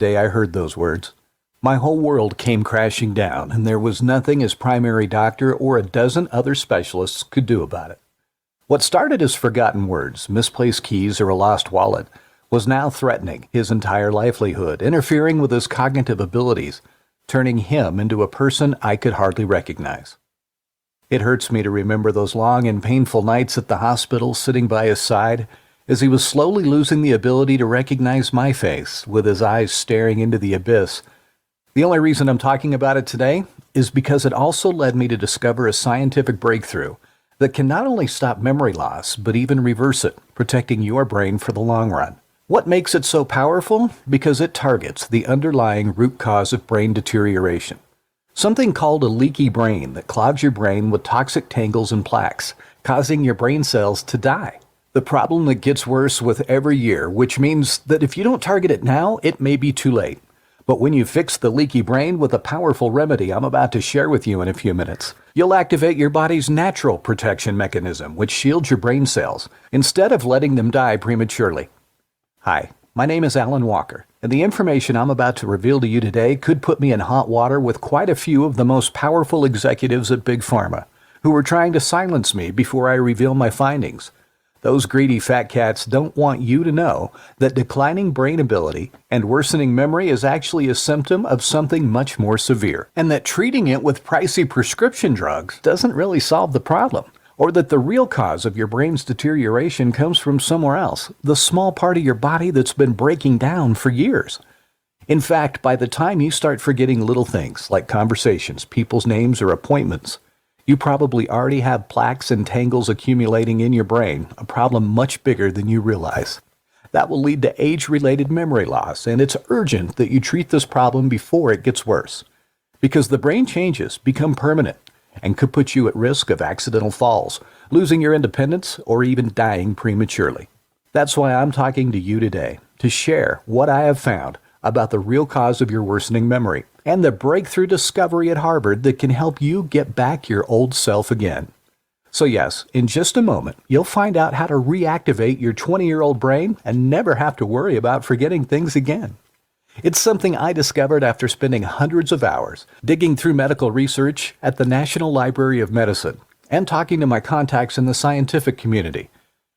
Day I heard those words, my whole world came crashing down, and there was nothing his primary doctor or a dozen other specialists could do about it. What started as forgotten words, misplaced keys, or a lost wallet, was now threatening his entire livelihood, interfering with his cognitive abilities, turning him into a person I could hardly recognize. It hurts me to remember those long and painful nights at the hospital, sitting by his side, as he was slowly losing the ability to recognize my face, with his eyes staring into the abyss. The only reason I'm talking about it today is because it also led me to discover a scientific breakthrough that can not only stop memory loss, but even reverse it, protecting your brain for the long run. What makes it so powerful? Because it targets the underlying root cause of brain deterioration. Something called a leaky brain that clogs your brain with toxic tangles and plaques, causing your brain cells to die. The problem that gets worse with every year, which means that if you don't target it now, it may be too late. But when you fix the leaky brain with a powerful remedy I'm about to share with you in a few minutes, you'll activate your body's natural protection mechanism, which shields your brain cells, instead of letting them die prematurely. Hi, my name is Alan Walker, and the information I'm about to reveal to you today could put me in hot water with quite a few of the most powerful executives at Big Pharma, who are trying to silence me before I reveal my findings. Those greedy fat cats don't want you to know that declining brain ability and worsening memory is actually a symptom of something much more severe, and that treating it with pricey prescription drugs doesn't really solve the problem, or that the real cause of your brain's deterioration comes from somewhere else, the small part of your body that's been breaking down for years. In fact, by the time you start forgetting little things like conversations, people's names, or appointments, you probably already have plaques and tangles accumulating in your brain, a problem much bigger than you realize. That will lead to age-related memory loss, and it's urgent that you treat this problem before it gets worse, because the brain changes become permanent and could put you at risk of accidental falls, losing your independence, or even dying prematurely. That's why I'm talking to you today, to share what I have found about the real cause of your worsening memory, and the breakthrough discovery at Harvard that can help you get back your old self again. So yes, in just a moment, you'll find out how to reactivate your 20-year-old brain and never have to worry about forgetting things again. It's something I discovered after spending hundreds of hours digging through medical research at the National Library of Medicine and talking to my contacts in the scientific community.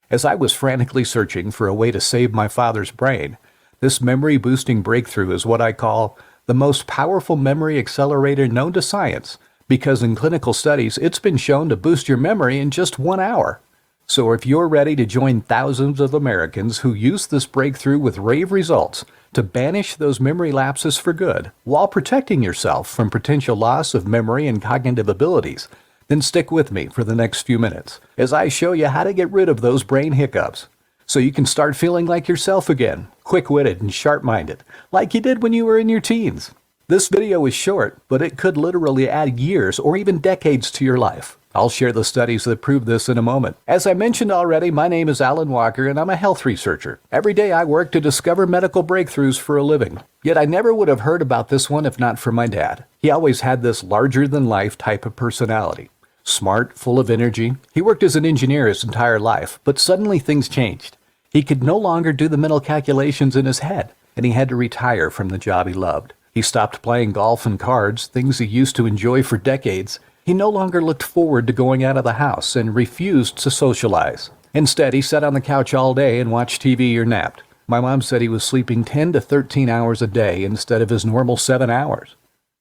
As I was frantically searching for a way to save my father's brain, this memory-boosting breakthrough is what I call the most powerful memory accelerator known to science, because in clinical studies, it's been shown to boost your memory in just 1 hour. So if you're ready to join thousands of Americans who use this breakthrough with rave results to banish those memory lapses for good, while protecting yourself from potential loss of memory and cognitive abilities, then stick with me for the next few minutes as I show you how to get rid of those brain hiccups, so you can start feeling like yourself again, quick-witted and sharp-minded, like you did when you were in your teens. This video is short, but it could literally add years or even decades to your life. I'll share the studies that prove this in a moment. As I mentioned already, my name is Alan Walker, and I'm a health researcher. Every day I work to discover medical breakthroughs for a living. Yet I never would have heard about this one if not for my dad. He always had this larger-than-life type of personality. Smart, full of energy. He worked as an engineer his entire life, but suddenly things changed. He could no longer do the mental calculations in his head, and he had to retire from the job he loved. He stopped playing golf and cards, things he used to enjoy for decades. He no longer looked forward to going out of the house and refused to socialize. Instead, he sat on the couch all day and watched TV or napped. My mom said he was sleeping 10 to 13 hours a day instead of his normal 7 hours.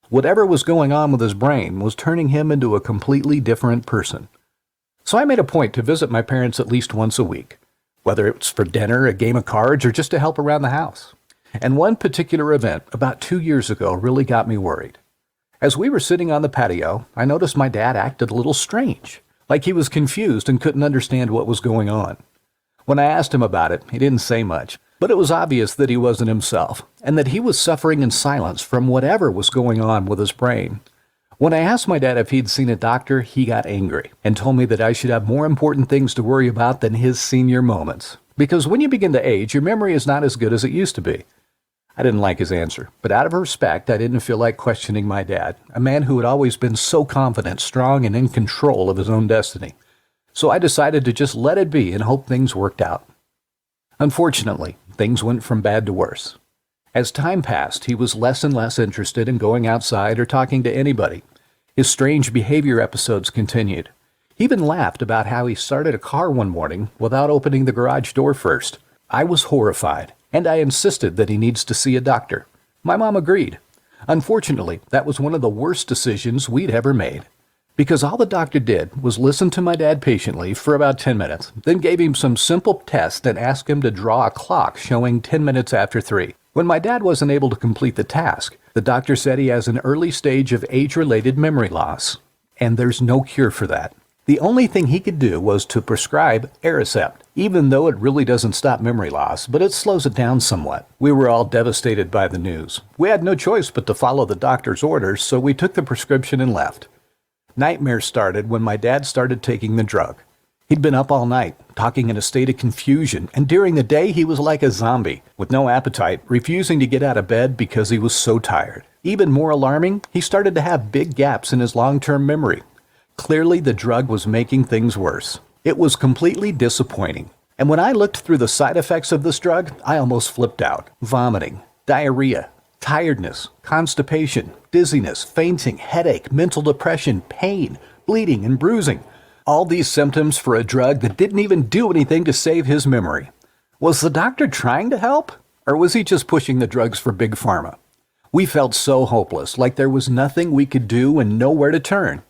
Whatever was going on with his brain was turning him into a completely different person. So I made a point to visit my parents at least once a week, whether it's for dinner, a game of cards, or just to help around the house. And one particular event about 2 years ago really got me worried. As we were sitting on the patio, I noticed my dad acted a little strange, like he was confused and couldn't understand what was going on. When I asked him about it, he didn't say much, but it was obvious that he wasn't himself, and that he was suffering in silence from whatever was going on with his brain. When I asked my dad if he'd seen a doctor, he got angry and told me that I should have more important things to worry about than his senior moments. Because when you begin to age, your memory is not as good as it used to be. I didn't like his answer, but out of respect, I didn't feel like questioning my dad, a man who had always been so confident, strong, and in control of his own destiny. So I decided to just let it be and hope things worked out. Unfortunately, things went from bad to worse. As time passed, he was less and less interested in going outside or talking to anybody. His strange behavior episodes continued. He even laughed about how he started a car one morning without opening the garage door first. I was horrified, and I insisted that he needs to see a doctor. My mom agreed. Unfortunately, that was one of the worst decisions we'd ever made, because all the doctor did was listen to my dad patiently for about 10 minutes, then gave him some simple test and asked him to draw a clock showing 10 minutes after 3. When my dad wasn't able to complete the task, the doctor said he has an early stage of age-related memory loss, and there's no cure for that. The only thing he could do was to prescribe Aricept, even though it really doesn't stop memory loss, but it slows it down somewhat. We were all devastated by the news. We had no choice but to follow the doctor's orders, so we took the prescription and left. Nightmares started when my dad started taking the drug. He'd been up all night, talking in a state of confusion, and during the day he was like a zombie, with no appetite, refusing to get out of bed because he was so tired. Even more alarming, he started to have big gaps in his long-term memory. Clearly, the drug was making things worse. It was completely disappointing. And when I looked through the side effects of this drug, I almost flipped out. Vomiting, diarrhea, tiredness, constipation, dizziness, fainting, headache, mental depression, pain, bleeding, and bruising. All these symptoms for a drug that didn't even do anything to save his memory. Was the doctor trying to help? Or was he just pushing the drugs for Big Pharma? We felt so hopeless, like there was nothing we could do and nowhere to turn.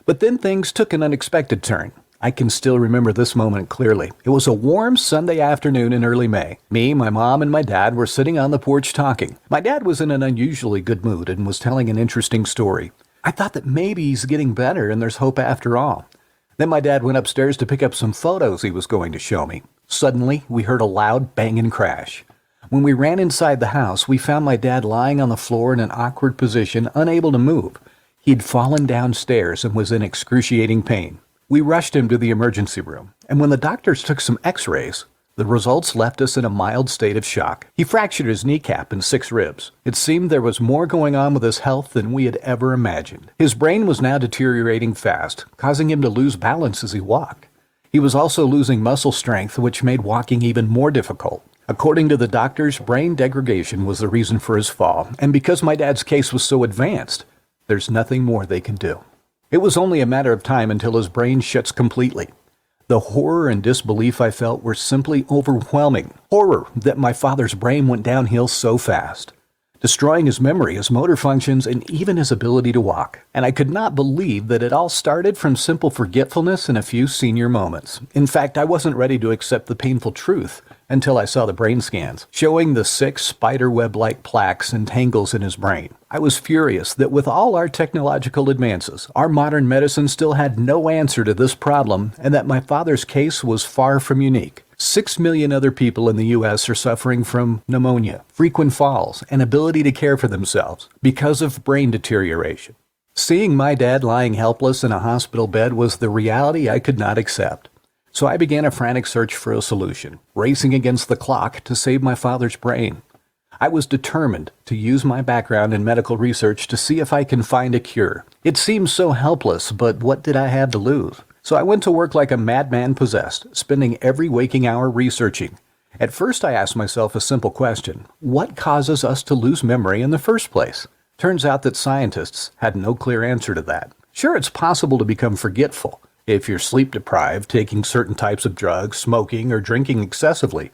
But then things took an unexpected turn. I can still remember this moment clearly. It was a warm Sunday afternoon in early May. Me, my mom, and my dad were sitting on the porch talking. My dad was in an unusually good mood and was telling an interesting story. I thought that maybe he's getting better and there's hope after all. Then my dad went upstairs to pick up some photos he was going to show me. Suddenly, we heard a loud bang and crash. When we ran inside the house, we found my dad lying on the floor in an awkward position, unable to move. He'd fallen downstairs and was in excruciating pain. We rushed him to the emergency room, and when the doctors took some x-rays, the results left us in a mild state of shock. He fractured his kneecap and 6 ribs. It seemed there was more going on with his health than we had ever imagined. His brain was now deteriorating fast, causing him to lose balance as he walked. He was also losing muscle strength, which made walking even more difficult. According to the doctors, brain degradation was the reason for his fall, and because my dad's case was so advanced, there's nothing more they can do. It was only a matter of time until his brain shuts completely. The horror and disbelief I felt were simply overwhelming. Horror that my father's brain went downhill so fast, destroying his memory, his motor functions, and even his ability to walk. And I could not believe that it all started from simple forgetfulness and a few senior moments. In fact, I wasn't ready to accept the painful truth until I saw the brain scans, showing the 6 spiderweb-like plaques and tangles in his brain. I was furious that with all our technological advances, our modern medicine still had no answer to this problem, and that my father's case was far from unique. 6 million other people in the U.S. are suffering from pneumonia, frequent falls, and ability to care for themselves because of brain deterioration. Seeing my dad lying helpless in a hospital bed was the reality I could not accept. So I began a frantic search for a solution, racing against the clock to save my father's brain. I was determined to use my background in medical research to see if I can find a cure. It seemed so helpless, but what did I have to lose? So I went to work like a madman possessed, spending every waking hour researching. At first I asked myself a simple question: what causes us to lose memory in the first place? Turns out that scientists had no clear answer to that. Sure, it's possible to become forgetful if you're sleep deprived, taking certain types of drugs, smoking, or drinking excessively.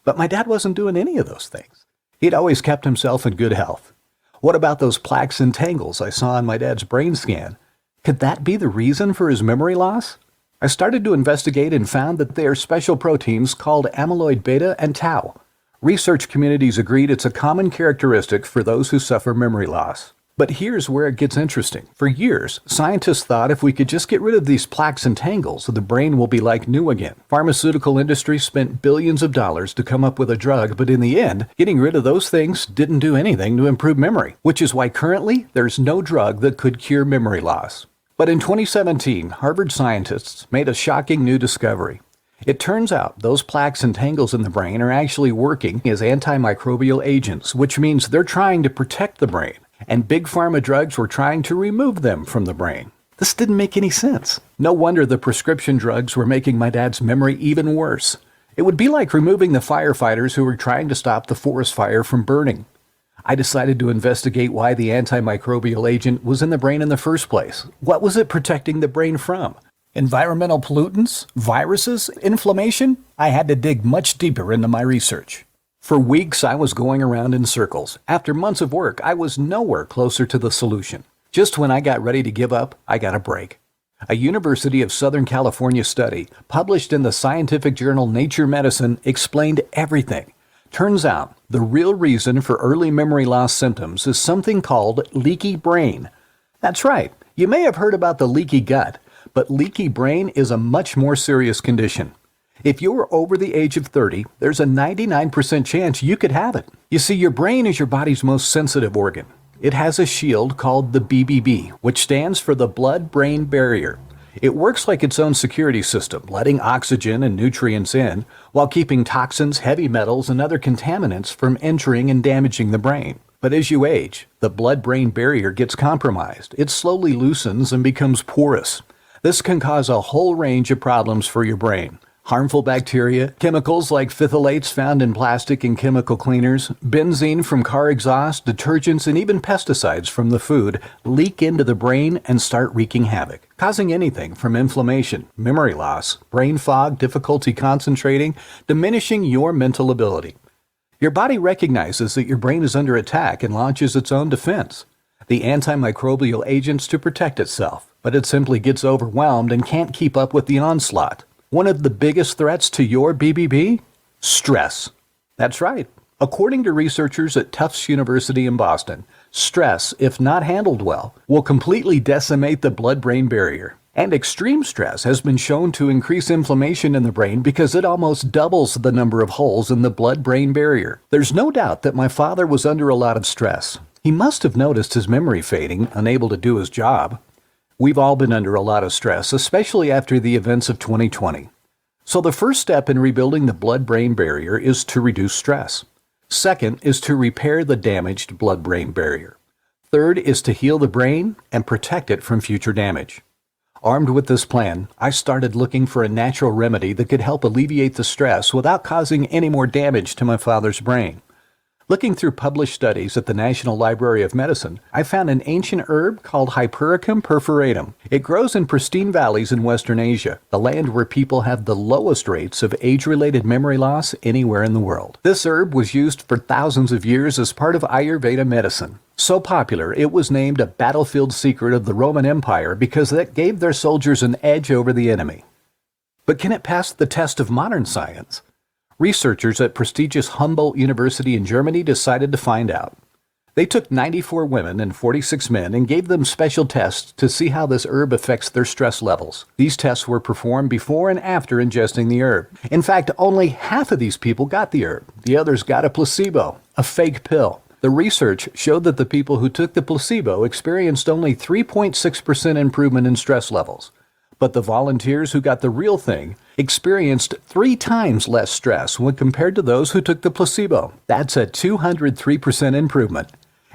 But my dad wasn't doing any of those things. He'd always kept himself in good health. What about those plaques and tangles I saw on my dad's brain scan? Could that be the reason for his memory loss? I started to investigate and found that they are special proteins called amyloid beta and tau. Research communities agreed it's a common characteristic for those who suffer memory loss. But here's where it gets interesting. For years, scientists thought if we could just get rid of these plaques and tangles, the brain will be like new again. Pharmaceutical industry spent billions of dollars to come up with a drug, but in the end, getting rid of those things didn't do anything to improve memory, which is why currently there's no drug that could cure memory loss. But in 2017, Harvard scientists made a shocking new discovery. It turns out those plaques and tangles in the brain are actually working as antimicrobial agents, which means they're trying to protect the brain. And big pharma drugs were trying to remove them from the brain. This didn't make any sense. No wonder the prescription drugs were making my dad's memory even worse. It would be like removing the firefighters who were trying to stop the forest fire from burning. I decided to investigate why the antimicrobial agent was in the brain in the first place. What was it protecting the brain from? Environmental pollutants? Viruses? Inflammation? I had to dig much deeper into my research. For weeks, I was going around in circles. After months of work, I was nowhere closer to the solution. Just when I got ready to give up, I got a break. A University of Southern California study, published in the scientific journal Nature Medicine, explained everything. Turns out, the real reason for early memory loss symptoms is something called leaky brain. That's right, you may have heard about the leaky gut, but leaky brain is a much more serious condition. If you're over the age of 30, there's a 99% chance you could have it. You see, your brain is your body's most sensitive organ. It has a shield called the BBB, which stands for the blood-brain barrier. It works like its own security system, letting oxygen and nutrients in, while keeping toxins, heavy metals, and other contaminants from entering and damaging the brain. But as you age, the blood-brain barrier gets compromised. It slowly loosens and becomes porous. This can cause a whole range of problems for your brain. Harmful bacteria, chemicals like phthalates found in plastic and chemical cleaners, benzene from car exhaust, detergents, and even pesticides from the food leak into the brain and start wreaking havoc, causing anything from inflammation, memory loss, brain fog, difficulty concentrating, diminishing your mental ability. Your body recognizes that your brain is under attack and launches its own defense, the antimicrobial agents, to protect itself, but it simply gets overwhelmed and can't keep up with the onslaught. One of the biggest threats to your BBB? Stress. That's right. According to researchers at Tufts University in Boston, stress, if not handled well, will completely decimate the blood-brain barrier. And extreme stress has been shown to increase inflammation in the brain because it almost doubles the number of holes in the blood-brain barrier. There's no doubt that my father was under a lot of stress. He must have noticed his memory fading, unable to do his job. We've all been under a lot of stress, especially after the events of 2020. So the first step in rebuilding the blood-brain barrier is to reduce stress. Second is to repair the damaged blood-brain barrier. Third is to heal the brain and protect it from future damage. Armed with this plan, I started looking for a natural remedy that could help alleviate the stress without causing any more damage to my father's brain. Looking through published studies at the National Library of Medicine, I found an ancient herb called Hypericum perforatum. It grows in pristine valleys in Western Asia, the land where people have the lowest rates of age-related memory loss anywhere in the world. This herb was used for thousands of years as part of Ayurveda medicine. So popular, it was named a battlefield secret of the Roman Empire because that gave their soldiers an edge over the enemy. But can it pass the test of modern science? Researchers at prestigious Humboldt University in Germany decided to find out. They took 94 women and 46 men and gave them special tests to see how this herb affects their stress levels. These tests were performed before and after ingesting the herb. In fact, only half of these people got the herb. The others got a placebo, a fake pill. The research showed that the people who took the placebo experienced only 3.6% improvement in stress levels. But the volunteers who got the real thing experienced 3 times less stress when compared to those who took the placebo. That's a 203% improvement.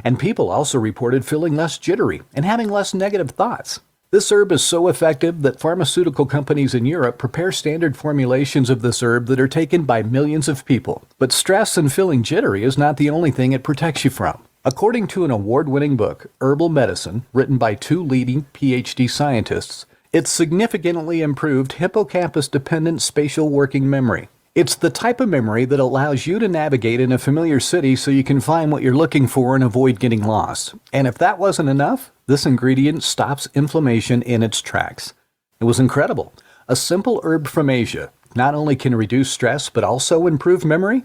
And people also reported feeling less jittery and having less negative thoughts. This herb is so effective that pharmaceutical companies in Europe prepare standard formulations of this herb that are taken by millions of people. But stress and feeling jittery is not the only thing it protects you from. According to an award-winning book, Herbal Medicine, written by 2 leading PhD scientists, it significantly improved hippocampus-dependent spatial working memory. It's the type of memory that allows you to navigate in a familiar city so you can find what you're looking for and avoid getting lost. And if that wasn't enough, this ingredient stops inflammation in its tracks. It was incredible. A simple herb from Asia not only can reduce stress but also improve memory.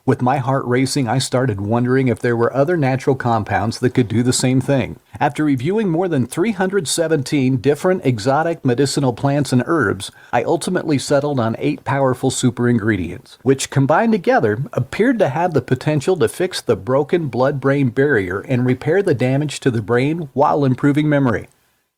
With my heart racing, I started wondering if there were other natural compounds that could do the same thing. After reviewing more than 317 different exotic medicinal plants and herbs, I ultimately settled on 8 powerful super ingredients, which combined together appeared to have the potential to fix the broken blood-brain barrier and repair the damage to the brain while improving memory.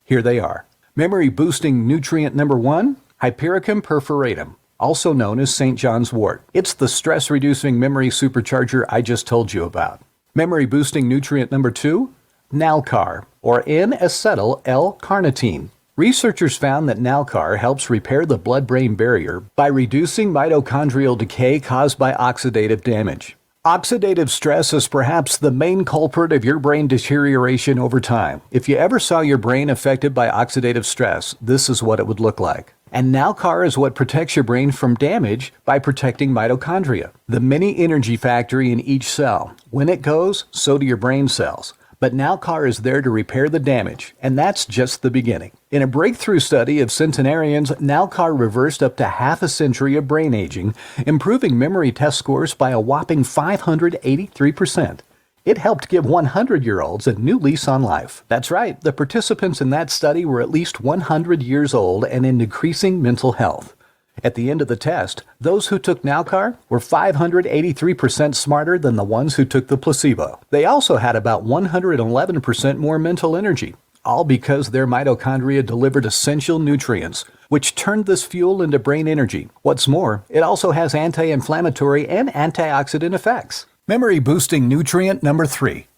Here they are. Memory-boosting nutrient number 1, Hypericum perforatum, also known as St. John's wort. It's the stress-reducing memory supercharger I just told you about. Memory-boosting nutrient number 2, Nalcar, or N-acetyl L-carnitine. Researchers found that Nalcar helps repair the blood-brain barrier by reducing mitochondrial decay caused by oxidative damage. Oxidative stress is perhaps the main culprit of your brain deterioration over time. If you ever saw your brain affected by oxidative stress, this is what it would look like. And Nalcar is what protects your brain from damage by protecting mitochondria, the mini energy factory in each cell. When it goes, so do your brain cells. But Nalcar is there to repair the damage, and that's just the beginning. In a breakthrough study of centenarians, Nalcar reversed up to half a century of brain aging, improving memory test scores by a whopping 583%. It helped give 100-year-olds a new lease on life. That's right, the participants in that study were at least 100 years old and in decreasing mental health. At the end of the test, those who took Nalcar were 583% smarter than the ones who took the placebo. They also had about 111% more mental energy, all because their mitochondria delivered essential nutrients, which turned this fuel into brain energy. What's more, it also has anti-inflammatory and antioxidant effects. Memory-boosting nutrient number 3,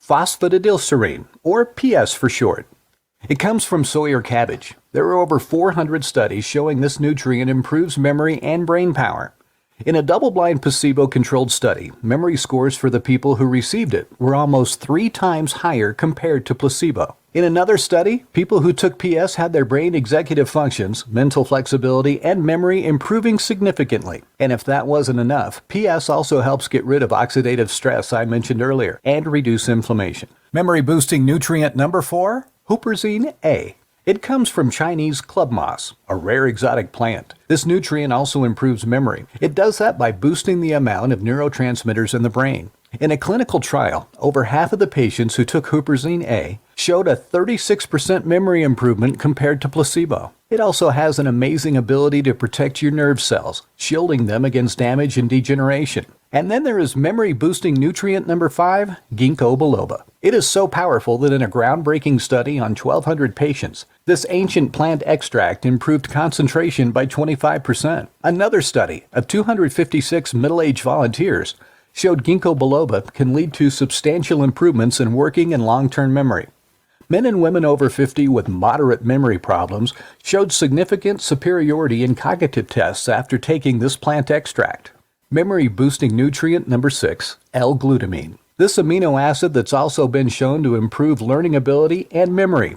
phosphatidylserine, or PS for short. It comes from soy or cabbage. There are over 400 studies showing this nutrient improves memory and brain power. In a double-blind placebo-controlled study, memory scores for the people who received it were almost 3 times higher compared to placebo. In another study, people who took PS had their brain executive functions, mental flexibility, and memory improving significantly. And if that wasn't enough, PS also helps get rid of oxidative stress I mentioned earlier and reduce inflammation. Memory-boosting nutrient number 4, Huperzine A. It comes from Chinese club moss, a rare exotic plant. This nutrient also improves memory. It does that by boosting the amount of neurotransmitters in the brain. In a clinical trial, over half of the patients who took Huperzine A showed a 36% memory improvement compared to placebo. It also has an amazing ability to protect your nerve cells, shielding them against damage and degeneration. And then there is memory-boosting nutrient number 5, ginkgo biloba. It is so powerful that in a groundbreaking study on 1,200 patients, this ancient plant extract improved concentration by 25%. Another study of 256 middle-aged volunteers showed ginkgo biloba can lead to substantial improvements in working and long-term memory. Men and women over 50 with moderate memory problems showed significant superiority in cognitive tests after taking this plant extract. Memory-boosting nutrient number 6, L-glutamine. This amino acid that's also been shown to improve learning ability and memory.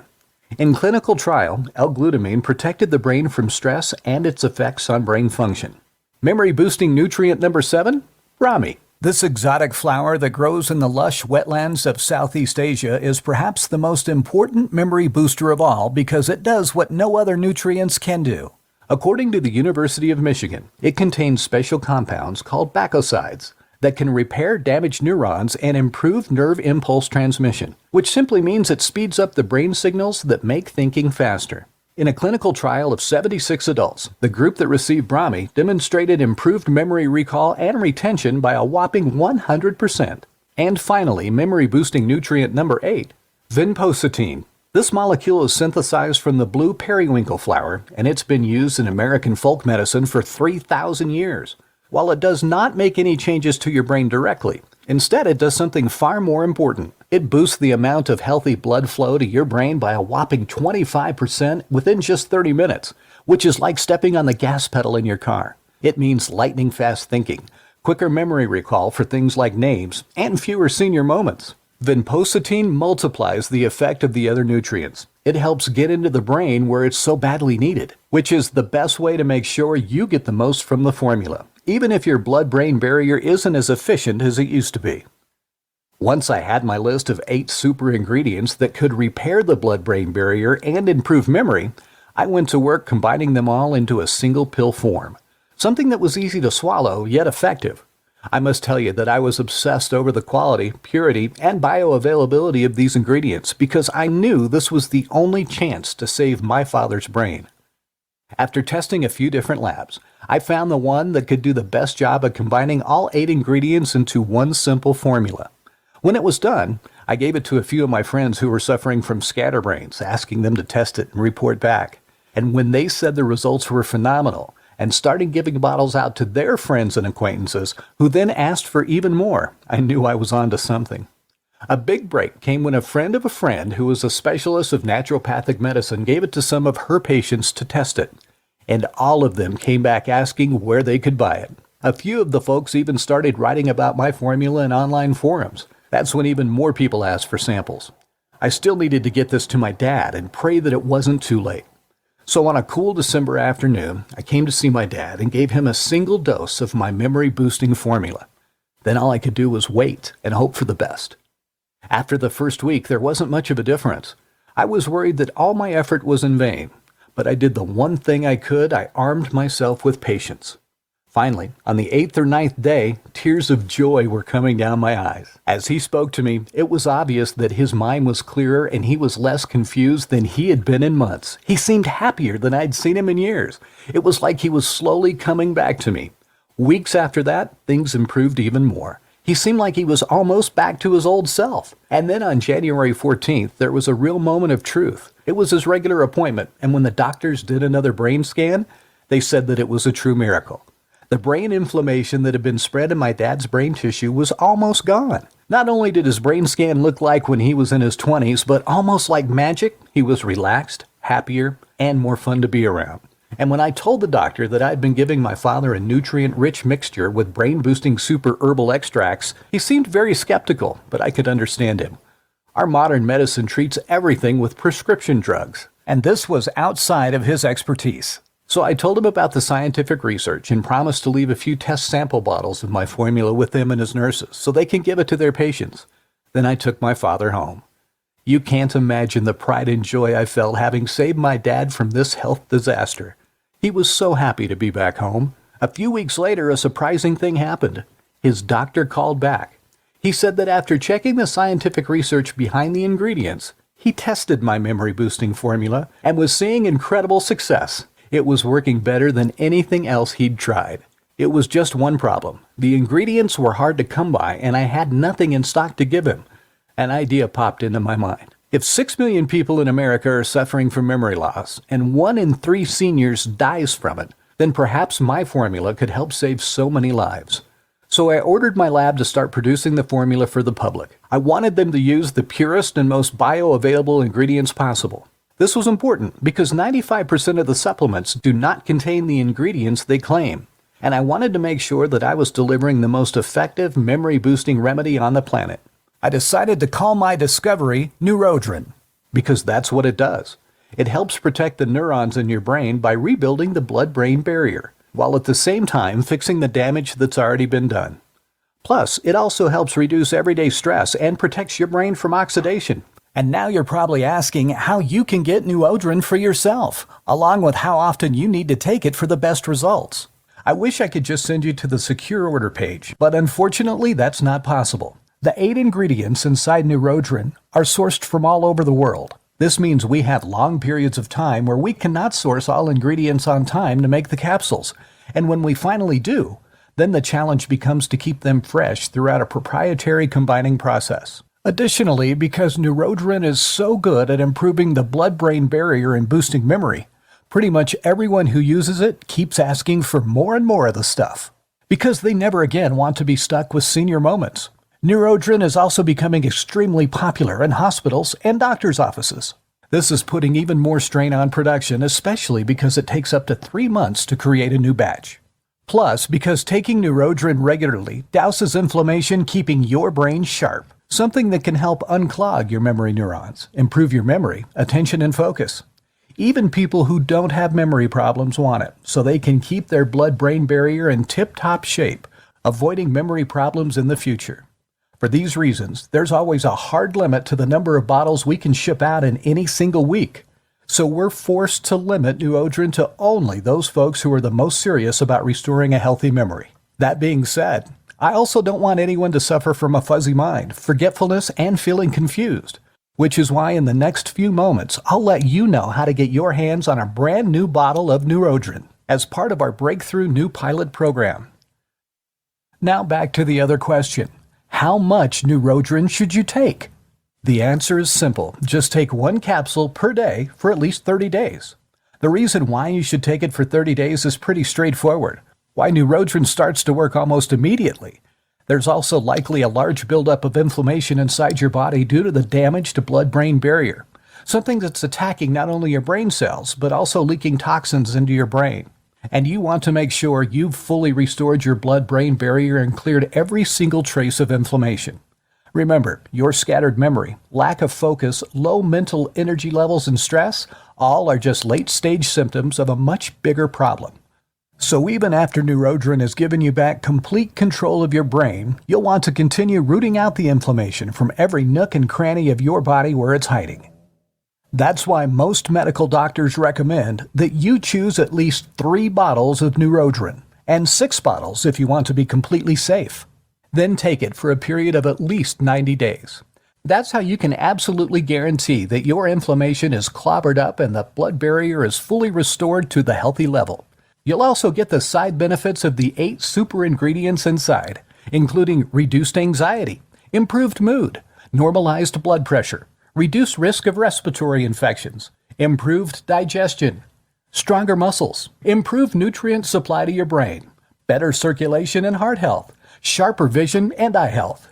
In clinical trial, L-glutamine protected the brain from stress and its effects on brain function. Memory-boosting nutrient number 7, Brahmi. This exotic flower that grows in the lush wetlands of Southeast Asia is perhaps the most important memory booster of all because it does what no other nutrients can do. According to the University of Michigan, it contains special compounds called bacosides that can repair damaged neurons and improve nerve impulse transmission, which simply means it speeds up the brain signals that make thinking faster. In a clinical trial of 76 adults, the group that received Brahmi demonstrated improved memory recall and retention by a whopping 100%. And finally, memory-boosting nutrient number 8, vinpocetine. This molecule is synthesized from the blue periwinkle flower, and it's been used in American folk medicine for 3,000 years. While it does not make any changes to your brain directly, instead it does something far more important. It boosts the amount of healthy blood flow to your brain by a whopping 25% within just 30 minutes, which is like stepping on the gas pedal in your car. It means lightning-fast thinking, quicker memory recall for things like names, and fewer senior moments. Vinpocetine multiplies the effect of the other nutrients. It helps get into the brain where it's so badly needed, which is the best way to make sure you get the most from the formula, even if your blood-brain barrier isn't as efficient as it used to be. Once I had my list of 8 super ingredients that could repair the blood-brain barrier and improve memory, I went to work combining them all into a single pill form, something that was easy to swallow yet effective. I must tell you that I was obsessed over the quality, purity, and bioavailability of these ingredients because I knew this was the only chance to save my father's brain. After testing a few different labs, I found the one that could do the best job of combining all 8 ingredients into one simple formula. When it was done, I gave it to a few of my friends who were suffering from scatterbrains, asking them to test it and report back. And when they said the results were phenomenal, and started giving bottles out to their friends and acquaintances, who then asked for even more, I knew I was onto something. A big break came when a friend of a friend who was a specialist of naturopathic medicine gave it to some of her patients to test it, and all of them came back asking where they could buy it. A few of the folks even started writing about my formula in online forums. That's when even more people asked for samples. I still needed to get this to my dad and pray that it wasn't too late. So on a cool December afternoon, I came to see my dad and gave him a single dose of my memory-boosting formula. Then all I could do was wait and hope for the best. After the first week, there wasn't much of a difference. I was worried that all my effort was in vain, but I did the one thing I could. I armed myself with patience. Finally, on the 8th or 9th day, tears of joy were coming down my eyes. As he spoke to me, it was obvious that his mind was clearer and he was less confused than he had been in months. He seemed happier than I'd seen him in years. It was like he was slowly coming back to me. Weeks after that, things improved even more. He seemed like he was almost back to his old self. And then on January 14th, there was a real moment of truth. It was his regular appointment, and when the doctors did another brain scan, they said that it was a true miracle. The brain inflammation that had been spread in my dad's brain tissue was almost gone. Not only did his brain scan look like when he was in his 20s, but almost like magic, he was relaxed, happier, and more fun to be around. And when I told the doctor that I'd been giving my father a nutrient-rich mixture with brain-boosting super herbal extracts, he seemed very skeptical, but I could understand him. Our modern medicine treats everything with prescription drugs, and this was outside of his expertise. So I told him about the scientific research and promised to leave a few test sample bottles of my formula with him and his nurses so they can give it to their patients. Then I took my father home. You can't imagine the pride and joy I felt having saved my dad from this health disaster. He was so happy to be back home. A few weeks later, a surprising thing happened. His doctor called back. He said that after checking the scientific research behind the ingredients, he tested my memory-boosting formula and was seeing incredible success. It was working better than anything else he'd tried. It was just one problem. The ingredients were hard to come by, and I had nothing in stock to give him. An idea popped into my mind. If 6 million people in America are suffering from memory loss, and 1 in 3 seniors dies from it, then perhaps my formula could help save so many lives. So I ordered my lab to start producing the formula for the public. I wanted them to use the purest and most bioavailable ingredients possible. This was important because 95% of the supplements do not contain the ingredients they claim, and I wanted to make sure that I was delivering the most effective memory-boosting remedy on the planet. I decided to call my discovery Neurodrin, because that's what it does. It helps protect the neurons in your brain by rebuilding the blood-brain barrier, while at the same time fixing the damage that's already been done. Plus, it also helps reduce everyday stress and protects your brain from oxidation. And now you're probably asking how you can get Neurodrin for yourself, along with how often you need to take it for the best results. I wish I could just send you to the secure order page, but unfortunately that's not possible. The 8 ingredients inside Neurodrin are sourced from all over the world. This means we have long periods of time where we cannot source all ingredients on time to make the capsules. And when we finally do, then the challenge becomes to keep them fresh throughout a proprietary combining process. Additionally, because Neurodrin is so good at improving the blood-brain barrier and boosting memory, pretty much everyone who uses it keeps asking for more and more of the stuff, because they never again want to be stuck with senior moments. Neurodrin is also becoming extremely popular in hospitals and doctors' offices. This is putting even more strain on production, especially because it takes up to 3 months to create a new batch. Plus, because taking Neurodrin regularly douses inflammation, keeping your brain sharp. Something that can help unclog your memory neurons, improve your memory, attention, and focus. Even people who don't have memory problems want it, so they can keep their blood-brain barrier in tip-top shape, avoiding memory problems in the future. For these reasons, there's always a hard limit to the number of bottles we can ship out in any single week. So we're forced to limit Neurodrin to only those folks who are the most serious about restoring a healthy memory. That being said, I also don't want anyone to suffer from a fuzzy mind, forgetfulness, and feeling confused, which is why in the next few moments, I'll let you know how to get your hands on a brand new bottle of Neurodrin as part of our breakthrough new pilot program. Now back to the other question. How much Neurodrin should you take? The answer is simple. Just take 1 capsule per day for at least 30 days. The reason why you should take it for 30 days is pretty straightforward. Why Neurodrin starts to work almost immediately. There's also likely a large buildup of inflammation inside your body due to the damage to blood-brain barrier, something that's attacking not only your brain cells, but also leaking toxins into your brain. And you want to make sure you've fully restored your blood-brain barrier and cleared every single trace of inflammation. Remember, your scattered memory, lack of focus, low mental energy levels, and stress all are just late-stage symptoms of a much bigger problem. So even after Neurodrin has given you back complete control of your brain, you'll want to continue rooting out the inflammation from every nook and cranny of your body where it's hiding. That's why most medical doctors recommend that you choose at least 3 bottles of Neurodrin, and 6 bottles if you want to be completely safe. Then take it for a period of at least 90 days. That's how you can absolutely guarantee that your inflammation is clobbered up and the blood barrier is fully restored to the healthy level. You'll also get the side benefits of the 8 super ingredients inside, including reduced anxiety, improved mood, normalized blood pressure, reduced risk of respiratory infections, improved digestion, stronger muscles, improved nutrient supply to your brain, better circulation and heart health, sharper vision and eye health,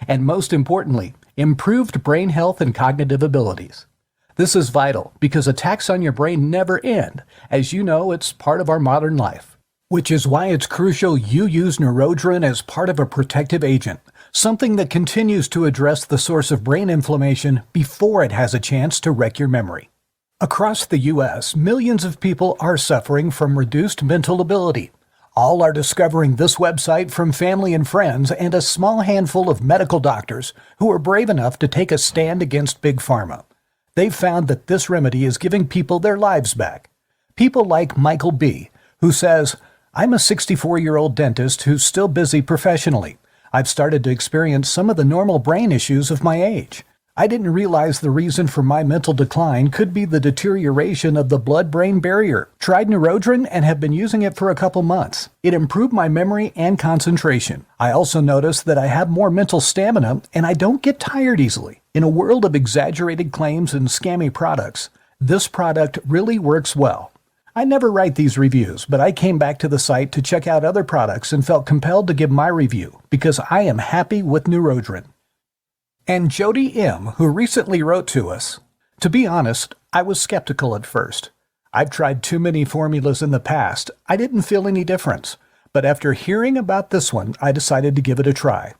and most importantly, improved brain health and cognitive abilities. This is vital because attacks on your brain never end. As you know, it's part of our modern life, which is why it's crucial you use Neurodrin as part of a protective agent, something that continues to address the source of brain inflammation before it has a chance to wreck your memory. Across the U.S., millions of people are suffering from reduced mental ability. All are discovering this website from family and friends and a small handful of medical doctors who are brave enough to take a stand against Big Pharma. They've found that this remedy is giving people their lives back. People like Michael B., who says, "I'm a 64-year-old dentist who's still busy professionally. I've started to experience some of the normal brain issues of my age. I didn't realize the reason for my mental decline could be the deterioration of the blood-brain barrier. Tried Neurodrin and have been using it for a couple months. It improved my memory and concentration. I also noticed that I have more mental stamina and I don't get tired easily. In a world of exaggerated claims and scammy products, this product really works well. I never write these reviews, but I came back to the site to check out other products and felt compelled to give my review because I am happy with Neurodrin." And Jody M., who recently wrote to us, "To be honest, I was skeptical at first. I've tried too many formulas in the past. I didn't feel any difference. But after hearing about this one, I decided to give it a try.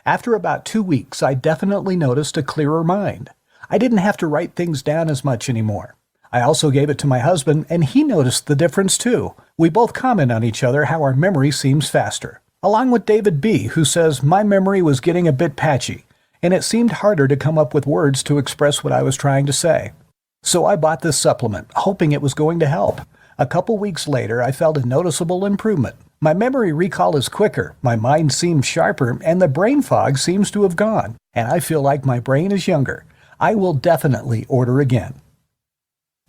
After about 2 weeks, I definitely noticed a clearer mind. I didn't have to write things down as much anymore. I also gave it to my husband, and he noticed the difference too. We both comment on each other how our memory seems faster." Along with David B., who says, "My memory was getting a bit patchy, and it seemed harder to come up with words to express what I was trying to say. So I bought this supplement, hoping it was going to help. A couple weeks later, I felt a noticeable improvement. My memory recall is quicker, my mind seems sharper, and the brain fog seems to have gone, and I feel like my brain is younger. I will definitely order again."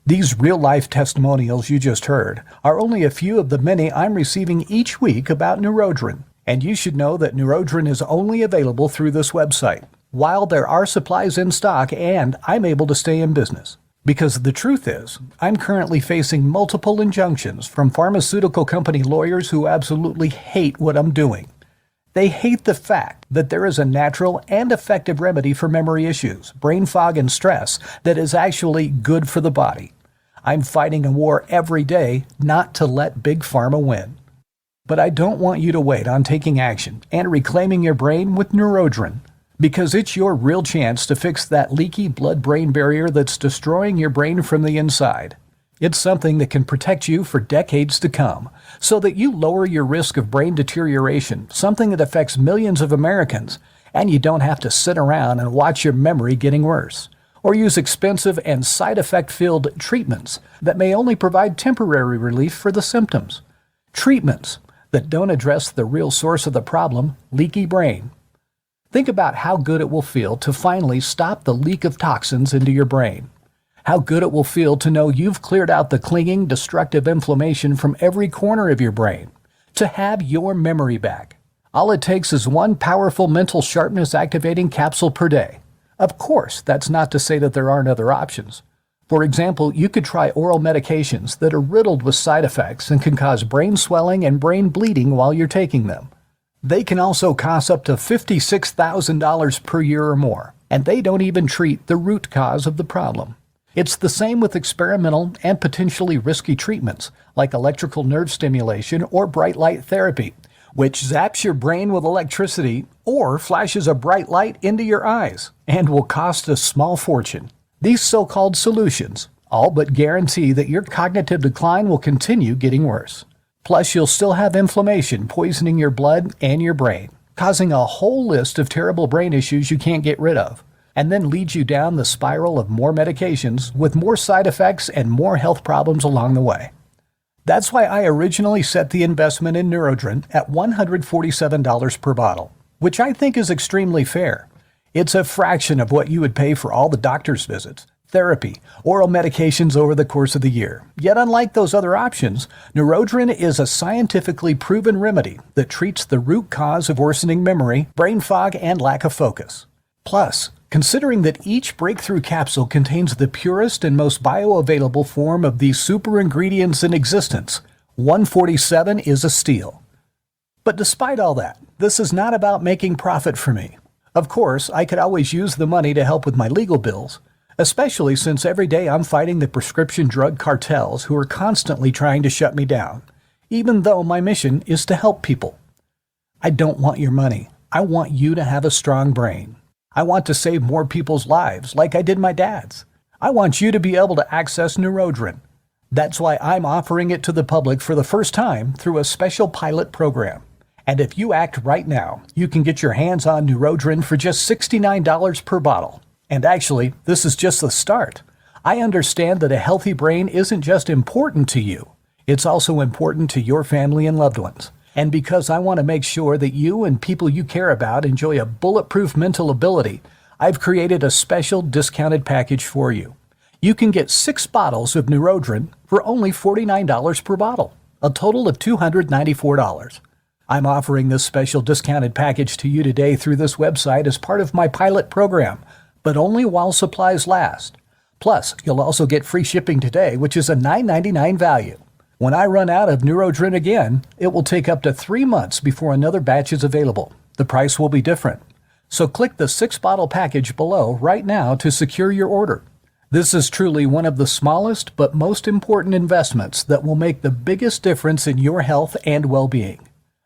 These real-life testimonials you just heard are only a few of the many I'm receiving each week about Neurodrin, and you should know that Neurodrin is only available through this website, while there are supplies in stock and I'm able to stay in business. Because the truth is, I'm currently facing multiple injunctions from pharmaceutical company lawyers who absolutely hate what I'm doing. They hate the fact that there is a natural and effective remedy for memory issues, brain fog, and stress that is actually good for the body. I'm fighting a war every day not to let Big Pharma win. But I don't want you to wait on taking action and reclaiming your brain with Neurodrin, because it's your real chance to fix that leaky blood-brain barrier that's destroying your brain from the inside. It's something that can protect you for decades to come, so that you lower your risk of brain deterioration, something that affects millions of Americans, and you don't have to sit around and watch your memory getting worse, or use expensive and side-effect-filled treatments that may only provide temporary relief for the symptoms. Treatments that don't address the real source of the problem, leaky brain. Think about how good it will feel to finally stop the leak of toxins into your brain. How good it will feel to know you've cleared out the clinging, destructive inflammation from every corner of your brain. To have your memory back. All it takes is one powerful mental sharpness activating capsule per day. Of course, that's not to say that there aren't other options. For example, you could try oral medications that are riddled with side effects and can cause brain swelling and brain bleeding while you're taking them. They can also cost up to $56,000 per year or more, and they don't even treat the root cause of the problem. It's the same with experimental and potentially risky treatments like electrical nerve stimulation or bright light therapy, which zaps your brain with electricity or flashes a bright light into your eyes and will cost a small fortune. These so-called solutions all but guarantee that your cognitive decline will continue getting worse. Plus, you'll still have inflammation poisoning your blood and your brain, causing a whole list of terrible brain issues you can't get rid of, and then leads you down the spiral of more medications with more side effects and more health problems along the way. That's why I originally set the investment in Neurodrin at $147 per bottle, which I think is extremely fair. It's a fraction of what you would pay for all the doctor's visits, therapy, oral medications over the course of the year. Yet unlike those other options, Neurodrin is a scientifically proven remedy that treats the root cause of worsening memory, brain fog, and lack of focus. Plus, considering that each breakthrough capsule contains the purest and most bioavailable form of these super ingredients in existence, 147 is a steal. But despite all that, this is not about making profit for me. Of course, I could always use the money to help with my legal bills, especially since every day I'm fighting the prescription drug cartels who are constantly trying to shut me down, even though my mission is to help people. I don't want your money. I want you to have a strong brain. I want to save more people's lives like I did my dad's. I want you to be able to access Neurodrin. That's why I'm offering it to the public for the first time through a special pilot program. And if you act right now, you can get your hands on Neurodrin for just $69 per bottle. And actually, this is just the start. I understand that a healthy brain isn't just important to you. It's also important to your family and loved ones. And because I want to make sure that you and people you care about enjoy a bulletproof mental ability, I've created a special discounted package for you. You can get 6 bottles of Neurodrin for only $49 per bottle, a total of $294. I'm offering this special discounted package to you today through this website as part of my pilot program, but only while supplies last. Plus, you'll also get free shipping today, which is a $9.99 value. When I run out of Neurodrin again, it will take up to 3 months before another batch is available. The price will be different. So click the 6-bottle package below right now to secure your order. This is truly one of the smallest but most important investments that will make the biggest difference in your health and well-being.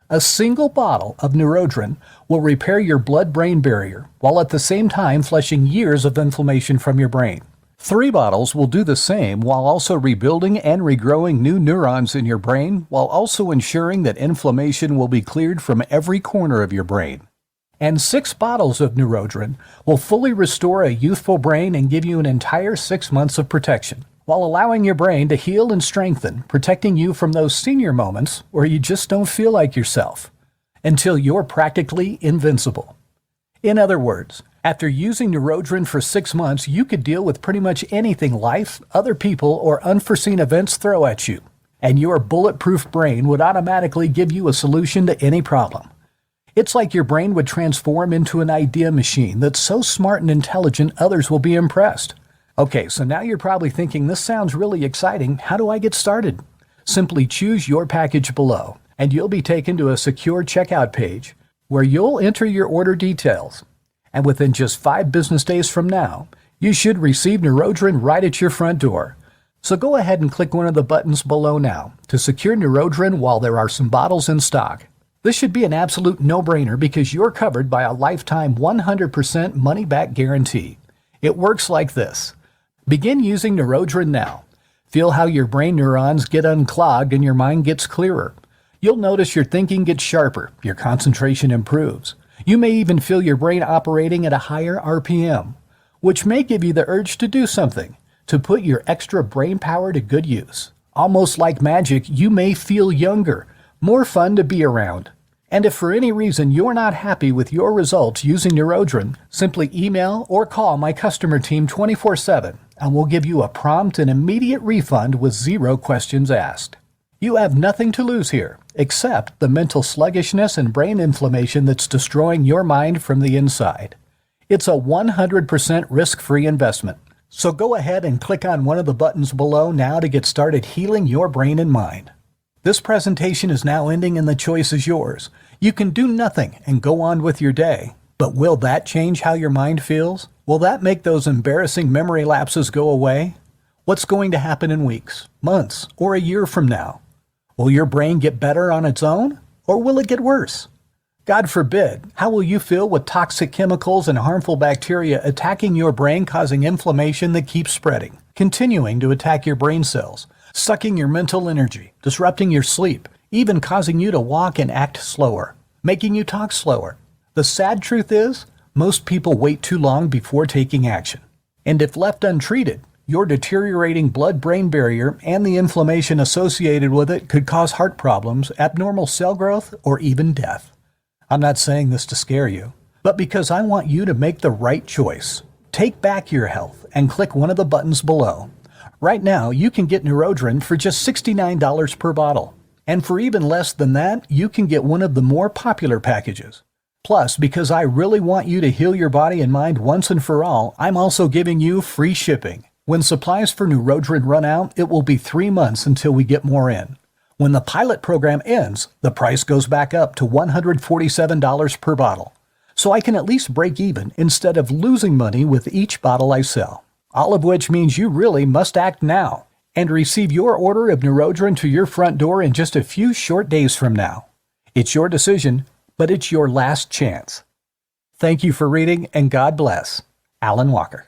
A single bottle of Neurodrin will repair your blood-brain barrier while at the same time flushing years of inflammation from your brain. 3 bottles will do the same while also rebuilding and regrowing new neurons in your brain while also ensuring that inflammation will be cleared from every corner of your brain. And 6 bottles of Neurodrin will fully restore a youthful brain and give you an entire 6 months of protection, while allowing your brain to heal and strengthen, protecting you from those senior moments where you just don't feel like yourself, until you're practically invincible. In other words, after using Neurodrin for 6 months, you could deal with pretty much anything life, other people, or unforeseen events throw at you, and your bulletproof brain would automatically give you a solution to any problem. It's like your brain would transform into an idea machine that's so smart and intelligent others will be impressed. Okay, so now you're probably thinking, this sounds really exciting. How do I get started? Simply choose your package below, and you'll be taken to a secure checkout page where you'll enter your order details. And within just 5 business days from now, you should receive Neurodrin right at your front door. So go ahead and click one of the buttons below now to secure Neurodrin while there are some bottles in stock. This should be an absolute no-brainer because you're covered by a lifetime 100% money-back guarantee. It works like this. Begin using Neurodrin now. Feel how your brain neurons get unclogged and your mind gets clearer. You'll notice your thinking gets sharper, your concentration improves. You may even feel your brain operating at a higher RPM, which may give you the urge to do something, to put your extra brain power to good use. Almost like magic, you may feel younger, more fun to be around. And if for any reason you're not happy with your results using Neurodrin, simply email or call my customer team 24/7 and we'll give you a prompt and immediate refund with 0 questions asked. You have nothing to lose here, except the mental sluggishness and brain inflammation that's destroying your mind from the inside. It's a 100% risk-free investment. So go ahead and click on one of the buttons below now to get started healing your brain and mind. This presentation is now ending and the choice is yours. You can do nothing and go on with your day. But will that change how your mind feels? Will that make those embarrassing memory lapses go away? What's going to happen in weeks, months, or a year from now? Will your brain get better on its own, or will it get worse? God forbid, how will you feel with toxic chemicals and harmful bacteria attacking your brain, causing inflammation that keeps spreading, continuing to attack your brain cells, sucking your mental energy, disrupting your sleep, even causing you to walk and act slower, making you talk slower? The sad truth is, most people wait too long before taking action. And if left untreated, your deteriorating blood-brain barrier and the inflammation associated with it could cause heart problems, abnormal cell growth, or even death. I'm not saying this to scare you, but because I want you to make the right choice. Take back your health and click one of the buttons below. Right now, you can get Neurodrin for just $69 per bottle. And for even less than that, you can get one of the more popular packages. Plus, because I really want you to heal your body and mind once and for all, I'm also giving you free shipping. When supplies for Neurodrin run out, it will be 3 months until we get more in. When the pilot program ends, the price goes back up to $147 per bottle. So I can at least break even instead of losing money with each bottle I sell. All of which means you really must act now and receive your order of Neurodrin to your front door in just a few short days from now. It's your decision, but it's your last chance. Thank you for reading, and God bless. Alan Walker.